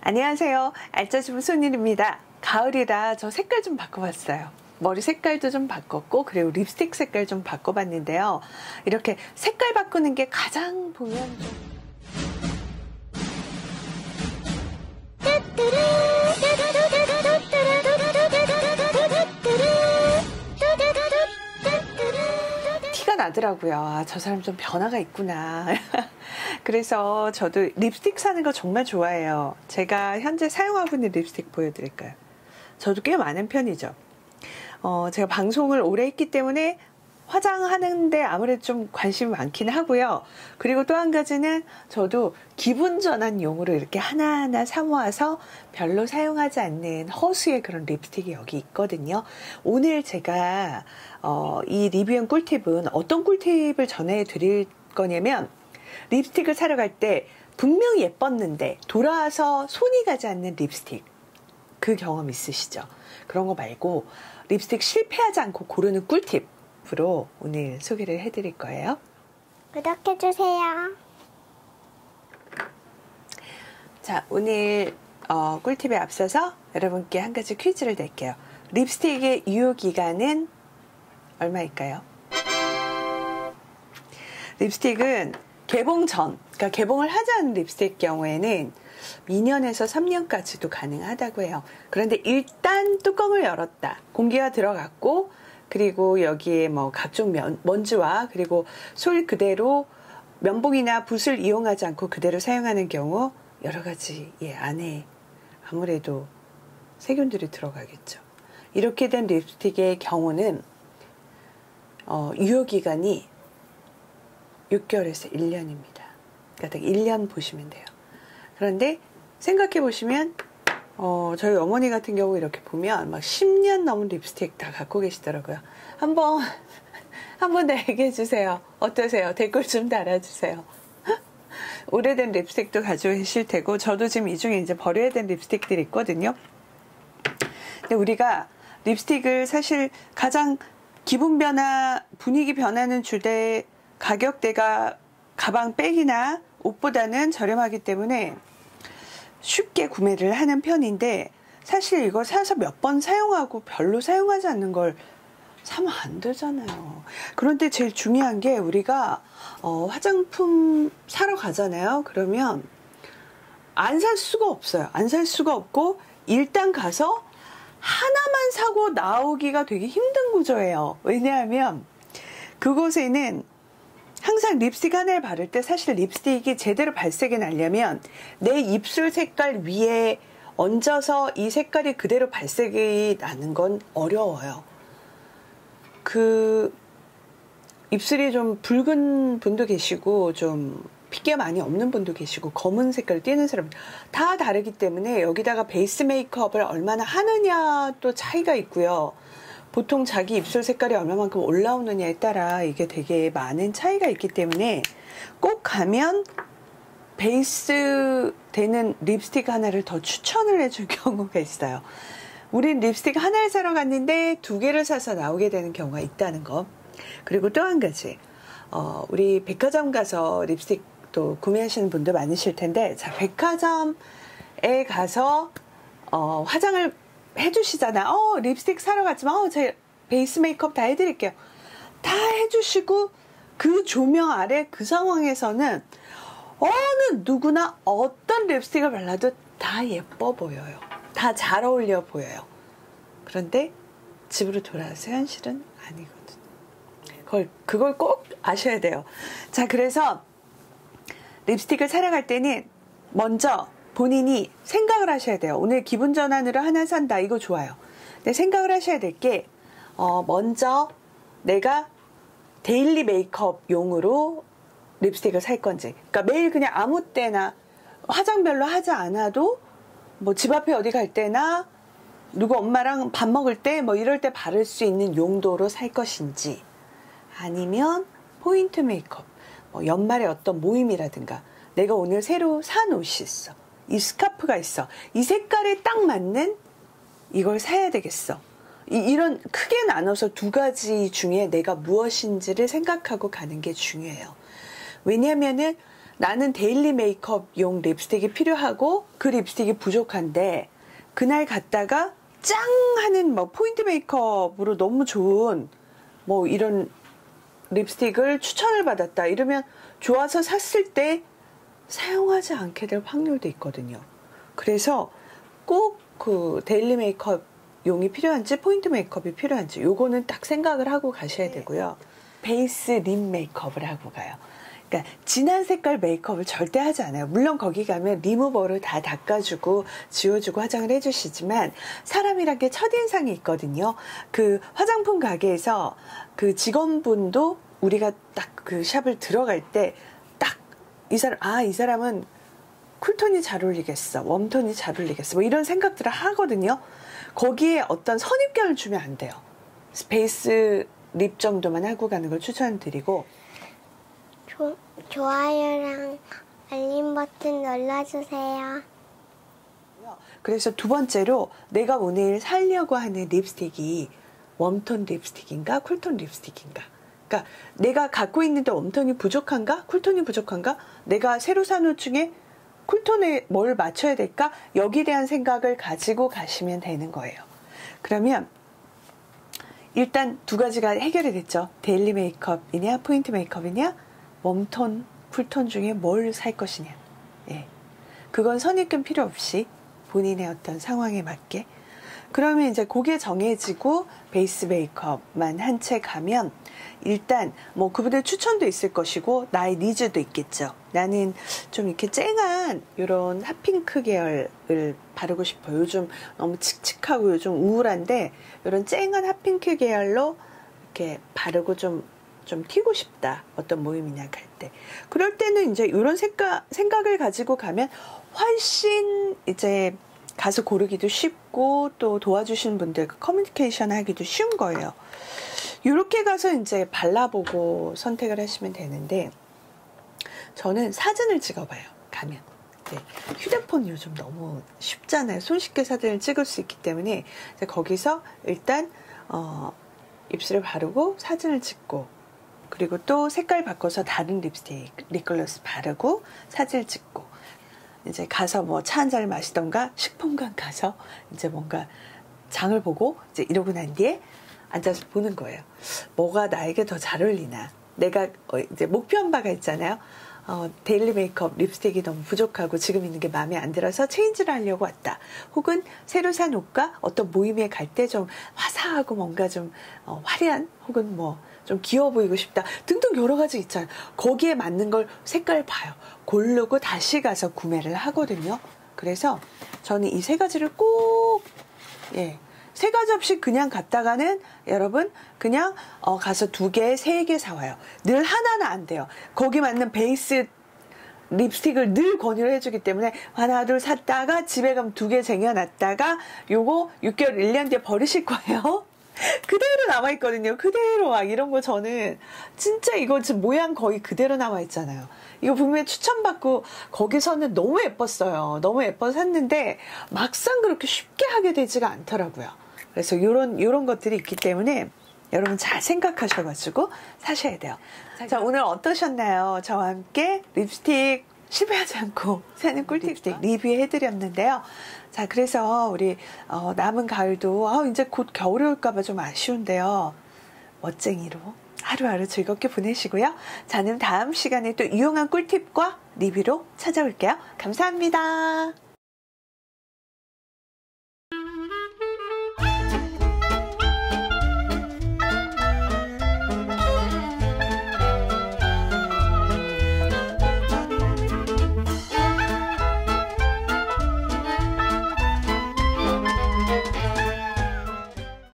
안녕하세요. 알짜주부 손님입니다. 가을이라 저 색깔 좀 바꿔봤어요. 머리 색깔도 좀 바꿨고 그리고 립스틱 색깔 좀 바꿔봤는데요. 이렇게 색깔 바꾸는 게 가장 보면 좀 티가 나더라고요. 아, 저 사람 좀 변화가 있구나. 그래서 저도 립스틱 사는 거 정말 좋아해요. 제가 현재 사용하고 있는 립스틱 보여드릴까요? 저도 꽤 많은 편이죠. 제가 방송을 오래 했기 때문에 화장하는데 아무래도 좀 관심이 많긴 하고요. 그리고 또 한 가지는 저도 기분 전환용으로 이렇게 하나하나 사모아서 별로 사용하지 않는 허수의 그런 립스틱이 여기 있거든요. 오늘 제가 이 리뷰한 꿀팁은 어떤 꿀팁을 전해드릴 거냐면, 립스틱을 사러 갈 때 분명히 예뻤는데 돌아와서 손이 가지 않는 립스틱, 그 경험 있으시죠? 그런 거 말고 립스틱 실패하지 않고 고르는 꿀팁으로 오늘 소개를 해드릴 거예요. 구독해주세요. 자, 오늘 꿀팁에 앞서서 여러분께 한 가지 퀴즈를 낼게요. 립스틱의 유효기간은 얼마일까요? 립스틱은 개봉 전, 그러니까 개봉을 하지 않은 립스틱 경우에는 2년에서 3년까지도 가능하다고 해요. 그런데 일단 뚜껑을 열었다, 공기가 들어갔고, 그리고 여기에 뭐 각종 먼지와 그리고 솔 그대로 면봉이나 붓을 이용하지 않고 그대로 사용하는 경우 여러 가지 안에 아무래도 세균들이 들어가겠죠. 이렇게 된 립스틱의 경우는 유효기간이 6개월에서 1년입니다. 그러니까 딱 1년 보시면 돼요. 그런데 생각해 보시면 저희 어머니 같은 경우 이렇게 보면 막 10년 넘은 립스틱 다 갖고 계시더라고요. 한번 다 얘기해 주세요. 어떠세요? 댓글 좀 달아주세요. 오래된 립스틱도 가지고 계실 테고, 저도 지금 이 중에 이제 버려야 될 립스틱들이 있거든요. 근데 우리가 립스틱을 사실 가장 기분 변화, 분위기 변화는 주되 가격대가 가방 백이나 옷보다는 저렴하기 때문에 쉽게 구매를 하는 편인데, 사실 이걸 사서 몇 번 사용하고 별로 사용하지 않는 걸 사면 안 되잖아요. 그런데 제일 중요한 게, 우리가 화장품 사러 가잖아요. 그러면 안 살 수가 없어요. 안 살 수가 없고 일단 가서 하나만 사고 나오기가 되게 힘든 구조예요. 왜냐하면 그곳에는 항상 립스틱 하나를 바를 때 사실 립스틱이 제대로 발색이 나려면 내 입술 색깔 위에 얹어서 이 색깔이 그대로 발색이 나는 건 어려워요. 입술이 좀 붉은 분도 계시고 좀 핏기가 많이 없는 분도 계시고 검은 색깔을 띠는 사람 다 다르기 때문에 여기다가 베이스 메이크업을 얼마나 하느냐 또 차이가 있고요. 보통 자기 입술 색깔이 얼마만큼 올라오느냐에 따라 이게 되게 많은 차이가 있기 때문에 꼭 가면 베이스 되는 립스틱 하나를 더 추천을 해줄 경우가 있어요. 우린 립스틱 하나를 사러 갔는데 2개를 사서 나오게 되는 경우가 있다는 거. 그리고 또 한 가지, 우리 백화점 가서 립스틱도 구매하시는 분들 많으실 텐데, 자, 백화점에 가서 화장을 해주시잖아. 립스틱 사러 갔지만 제가 베이스 메이크업 다 해드릴게요. 다 해주시고 그 조명 아래 그 상황에서는 어느 누구나 어떤 립스틱을 발라도 다 예뻐 보여요. 다 잘 어울려 보여요. 그런데 집으로 돌아와서 현실은 아니거든요. 그걸 꼭 아셔야 돼요. 자, 그래서 립스틱을 사러 갈 때는 먼저 본인이 생각을 하셔야 돼요. 오늘 기분 전환으로 하나 산다, 이거 좋아요. 근데 생각을 하셔야 될 게, 먼저 내가 데일리 메이크업용으로 립스틱을 살 건지, 그러니까 매일 그냥 아무 때나 화장 별로 하지 않아도 뭐 집 앞에 어디 갈 때나 누구 엄마랑 밥 먹을 때 뭐 이럴 때 바를 수 있는 용도로 살 것인지, 아니면 포인트 메이크업, 뭐 연말에 어떤 모임이라든가 내가 오늘 새로 산 옷이 있어, 이 스카프가 있어, 이 색깔에 딱 맞는 이걸 사야 되겠어, 이런 크게 나눠서 2가지 중에 내가 무엇인지를 생각하고 가는 게 중요해요. 왜냐면은 나는 데일리 메이크업용 립스틱이 필요하고 그 립스틱이 부족한데 그날 갔다가 짱 하는 뭐 포인트 메이크업으로 너무 좋은 뭐 이런 립스틱을 추천을 받았다 이러면 좋아서 샀을 때 사용하지 않게 될 확률도 있거든요. 그래서 꼭 그 데일리 메이크업 용이 필요한지 포인트 메이크업이 필요한지 요거는 딱 생각을 하고 가셔야 되고요. 베이스 립 메이크업을 하고 가요. 그러니까 진한 색깔 메이크업을 절대 하지 않아요. 물론 거기 가면 리무버로 다 닦아주고 지워주고 화장을 해주시지만 사람이란 게 첫인상이 있거든요. 그 화장품 가게에서 그 직원분도 우리가 딱 그 샵을 들어갈 때 딱 이 사람은 쿨톤이 잘 어울리겠어, 웜톤이 잘 어울리겠어 뭐 이런 생각들을 하거든요. 거기에 어떤 선입견을 주면 안 돼요. 베이스 립 정도만 하고 가는 걸 추천드리고 좋아요랑 알림 버튼 눌러주세요. 그래서 두 번째로 내가 오늘 사려고 하는 립스틱이 웜톤 립스틱인가 쿨톤 립스틱인가, 그러니까 내가 갖고 있는데 웜톤이 부족한가 쿨톤이 부족한가, 내가 새로 산 옷 중에 쿨톤에 뭘 맞춰야 될까, 여기에 대한 생각을 가지고 가시면 되는 거예요. 그러면 일단 두 가지가 해결이 됐죠. 데일리 메이크업이냐 포인트 메이크업이냐, 웜톤 쿨톤 중에 뭘 살 것이냐. 예. 그건 선입견 필요 없이 본인의 어떤 상황에 맞게. 그러면 이제 그게 정해지고 베이스 메이크업만 한 채 가면 일단 뭐 그분의 추천도 있을 것이고 나의 니즈도 있겠죠. 나는 좀 이렇게 쨍한 이런 핫핑크 계열을 바르고 싶어요. 요즘 너무 칙칙하고 요즘 우울한데 이런 쨍한 핫핑크 계열로 이렇게 바르고 좀 튀고 싶다. 어떤 모임이나 갈 때. 그럴 때는 이제 이런 생각을 가지고 가면 훨씬 이제 가서 고르기도 쉽고 또 도와주시는 분들과 커뮤니케이션 하기도 쉬운 거예요. 이렇게 가서 이제 발라보고 선택을 하시면 되는데 저는 사진을 찍어봐요. 가면. 네. 휴대폰 요즘 너무 쉽잖아요. 손쉽게 사진을 찍을 수 있기 때문에 이제 거기서 일단 입술에 바르고 사진을 찍고 그리고 또 색깔 바꿔서 다른 립스틱, 립글로스 바르고 사진을 찍고 이제 가서 뭐 차 한 잔을 마시던가 식품관 가서 이제 뭔가 장을 보고 이제 이러고 난 뒤에 앉아서 보는 거예요. 뭐가 나에게 더 잘 어울리나. 내가 이제 목표한 바가 있잖아요. 데일리 메이크업 립스틱이 너무 부족하고 지금 있는 게 마음에 안 들어서 체인지를 하려고 왔다. 혹은 새로 산 옷과 어떤 모임에 갈 때 좀 화사하고 뭔가 좀 화려한 혹은 뭐 좀 귀여워 보이고 싶다 등등 여러 가지 있잖아요. 거기에 맞는 걸 색깔 봐요. 고르고 다시 가서 구매를 하거든요. 그래서 저는 이 세 가지를 꼭 세 가지 없이 그냥 갔다가는 여러분 그냥 가서 2개, 3개 사와요. 늘 하나는 안 돼요. 거기 맞는 베이스 립스틱을 늘 권유를 해주기 때문에 하나 둘 샀다가 집에 가면 2개 쟁여놨다가 요거 6개월 1년 뒤에 버리실 거예요. 그대로 남아있거든요. 그대로 막 이런 거 저는 진짜 이거 지금 모양 거의 그대로 남아있잖아요. 이거 분명히 추천받고 거기서는 너무 예뻤어요. 너무 예뻐서 샀는데 막상 그렇게 쉽게 하게 되지가 않더라고요. 그래서 요런 것들이 있기 때문에 여러분 잘 생각하셔가지고 사셔야 돼요. 자, 오늘 어떠셨나요? 저와 함께 립스틱 실패하지 않고 사는 꿀팁 리뷰해드렸는데요. 자, 그래서 우리 남은 가을도 이제 곧 겨울이 올까봐 좀 아쉬운데요. 멋쟁이로 하루하루 즐겁게 보내시고요. 저는 다음 시간에 또 유용한 꿀팁과 리뷰로 찾아올게요. 감사합니다.